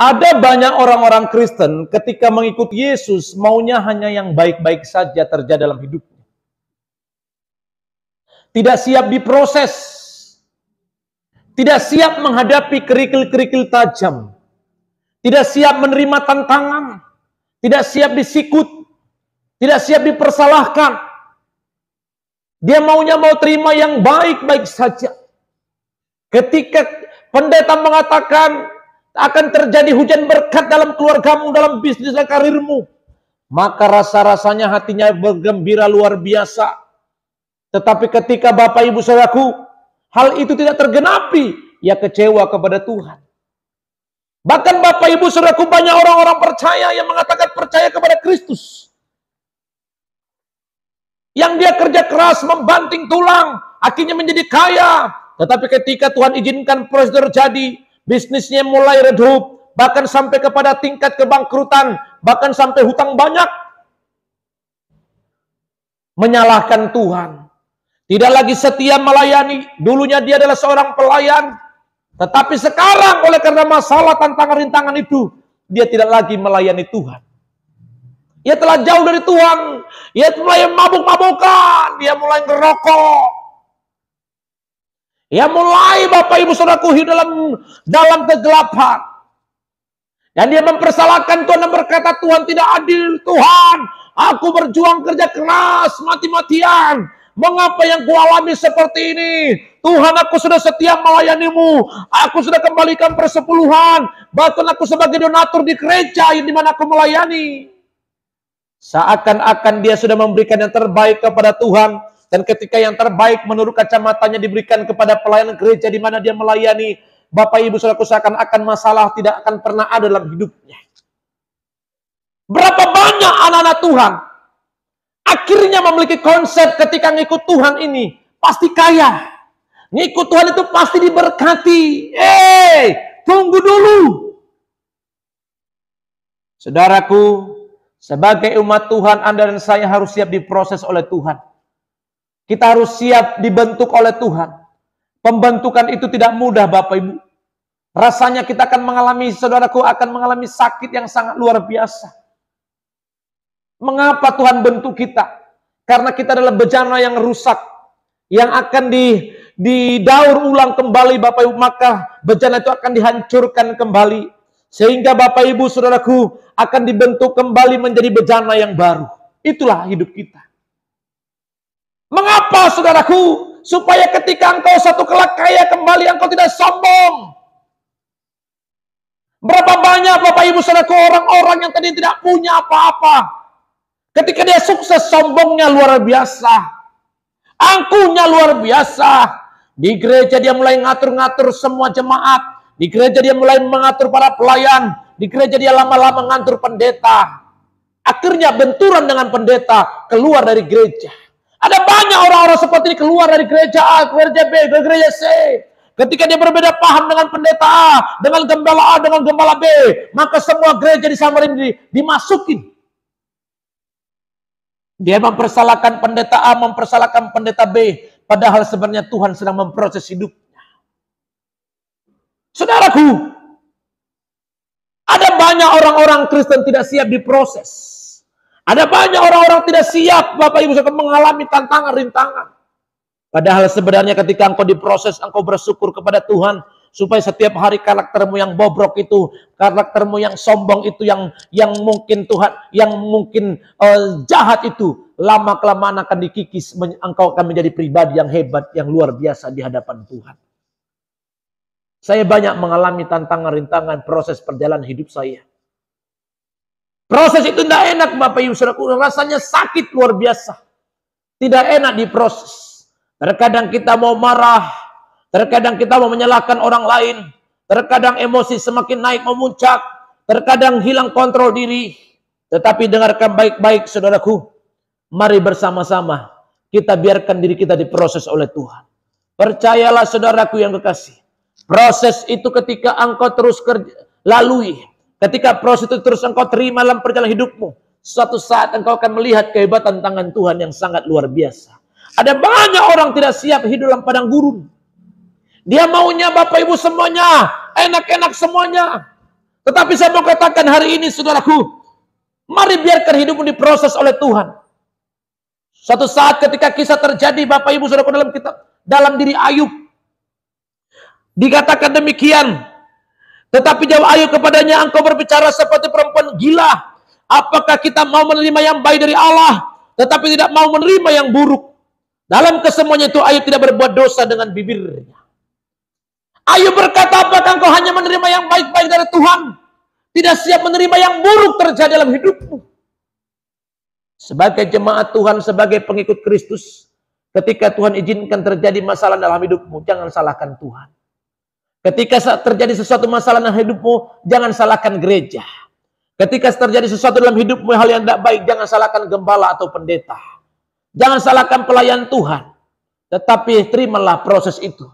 Ada banyak orang-orang Kristen ketika mengikuti Yesus maunya hanya yang baik-baik saja terjadi dalam hidupnya. Tidak siap diproses. Tidak siap menghadapi kerikil-kerikil tajam. Tidak siap menerima tantangan. Tidak siap disikut. Tidak siap dipersalahkan. Dia maunya mau terima yang baik-baik saja. Ketika pendeta mengatakan akan terjadi hujan berkat dalam keluargamu, dalam bisnis dan karirmu, maka rasa-rasanya hatinya bergembira luar biasa. Tetapi ketika Bapak Ibu Saudaraku, hal itu tidak tergenapi, ia kecewa kepada Tuhan. Bahkan Bapak Ibu Saudaraku, banyak orang-orang percaya yang mengatakan percaya kepada Kristus, yang dia kerja keras membanting tulang, akhirnya menjadi kaya. Tetapi ketika Tuhan izinkan proses terjadi, bisnisnya mulai redup, bahkan sampai kepada tingkat kebangkrutan, bahkan sampai hutang banyak. Menyalahkan Tuhan. Tidak lagi setia melayani. Dulunya dia adalah seorang pelayan. Tetapi sekarang oleh karena masalah tantangan rintangan itu, dia tidak lagi melayani Tuhan. Ia telah jauh dari Tuhan. Ia mulai mabuk-mabukan. Dia mulai ngerokok. Ia mulai Bapak Ibu Saudaraku hidup dalam kegelapan. Dan dia mempersalahkan Tuhan dan berkata, Tuhan tidak adil. Tuhan, aku berjuang kerja keras, mati-matian. Mengapa yang kualami seperti ini? Tuhan, aku sudah setia melayanimu. Aku sudah kembalikan persepuluhan. Bahkan aku sebagai donatur di gereja di mana aku melayani. Seakan-akan dia sudah memberikan yang terbaik kepada Tuhan. Dan ketika yang terbaik menurut kacamatanya diberikan kepada pelayanan gereja di mana dia melayani, Bapak Ibu Saudaraku, seakan-akan masalah tidak akan pernah ada dalam hidupnya. Berapa banyak anak-anak Tuhan akhirnya memiliki konsep ketika ngikut Tuhan ini pasti kaya. Ngikut Tuhan itu pasti diberkati. Tunggu dulu. Saudaraku, sebagai umat Tuhan, Anda dan saya harus siap diproses oleh Tuhan. Kita harus siap dibentuk oleh Tuhan. Pembentukan itu tidak mudah Bapak Ibu. Rasanya kita akan mengalami, saudaraku, akan mengalami sakit yang sangat luar biasa. Mengapa Tuhan bentuk kita? Karena kita adalah bejana yang rusak. Yang akan didaur ulang kembali Bapak Ibu. Maka bejana itu akan dihancurkan kembali. Sehingga Bapak Ibu Saudaraku akan dibentuk kembali menjadi bejana yang baru. Itulah hidup kita. Mengapa saudaraku? Supaya ketika engkau satu kelak kaya kembali, engkau tidak sombong. Berapa banyak Bapak Ibu Saudaraku orang-orang yang tadi tidak punya apa-apa. Ketika dia sukses, sombongnya luar biasa. Angkuhnya luar biasa. Di gereja dia mulai ngatur-ngatur semua jemaat. Di gereja dia mulai mengatur para pelayan. Di gereja dia lama-lama mengatur pendeta. Akhirnya benturan dengan pendeta, keluar dari gereja. Ada banyak orang-orang seperti ini keluar dari gereja A, gereja B, gereja C. Ketika dia berbeda paham dengan pendeta A, dengan gembala A, dengan gembala B, maka semua gereja disamarin dimasukin. Dia mempersalahkan pendeta A, mempersalahkan pendeta B, padahal sebenarnya Tuhan sedang memproses hidupnya. Saudaraku, ada banyak orang-orang Kristen tidak siap diproses. Ada banyak orang-orang tidak siap Bapak Ibu Saudara mengalami tantangan, rintangan. Padahal sebenarnya ketika engkau diproses, engkau bersyukur kepada Tuhan. Supaya setiap hari karaktermu yang bobrok itu, karaktermu yang sombong itu, yang mungkin Tuhan, yang mungkin jahat itu, lama-kelamaan akan dikikis. Engkau akan menjadi pribadi yang hebat, yang luar biasa di hadapan Tuhan. Saya banyak mengalami tantangan, rintangan, proses perjalanan hidup saya. Proses itu tidak enak Bapak Ibu Saudaraku, rasanya sakit luar biasa. Tidak enak diproses. Terkadang kita mau marah, terkadang kita mau menyalahkan orang lain, terkadang emosi semakin naik memuncak, terkadang hilang kontrol diri. Tetapi dengarkan baik-baik saudaraku, mari bersama-sama kita biarkan diri kita diproses oleh Tuhan. Percayalah saudaraku yang kekasih, proses itu ketika engkau terus lalui, ketika proses itu terus engkau terima dalam perjalanan hidupmu, suatu saat engkau akan melihat kehebatan tangan Tuhan yang sangat luar biasa. Ada banyak orang tidak siap hidup dalam padang gurun. Dia maunya Bapak Ibu semuanya enak-enak semuanya. Tetapi saya mau katakan hari ini, saudaraku, mari biarkan hidupmu diproses oleh Tuhan. Suatu saat ketika kisah terjadi, Bapak Ibu Saudara, dalam kitab, dalam diri Ayub, dikatakan demikian. Tetapi jawab Ayub kepadanya, engkau berbicara seperti perempuan gila. Apakah kita mau menerima yang baik dari Allah, tetapi tidak mau menerima yang buruk? Dalam kesemuanya itu Ayub tidak berbuat dosa dengan bibirnya. Ayub berkata, apakah engkau hanya menerima yang baik-baik dari Tuhan, tidak siap menerima yang buruk terjadi dalam hidupmu? Sebagai jemaat Tuhan, sebagai pengikut Kristus, ketika Tuhan izinkan terjadi masalah dalam hidupmu, jangan salahkan Tuhan. Ketika terjadi sesuatu masalah dalam hidupmu, jangan salahkan gereja. Ketika terjadi sesuatu dalam hidupmu hal yang tidak baik, jangan salahkan gembala atau pendeta. Jangan salahkan pelayan Tuhan. Tetapi terimalah proses itu.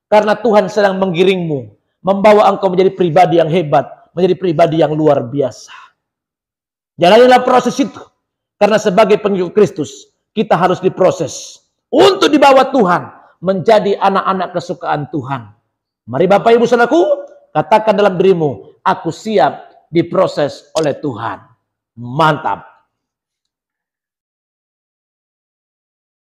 Karena Tuhan sedang menggiringmu, membawa engkau menjadi pribadi yang hebat, menjadi pribadi yang luar biasa. Jalanilah proses itu. Karena sebagai pengikut Kristus, kita harus diproses untuk dibawa Tuhan menjadi anak-anak kesukaan Tuhan. Mari Bapak Ibu Saudaraku, katakan dalam dirimu, aku siap diproses oleh Tuhan. Mantap.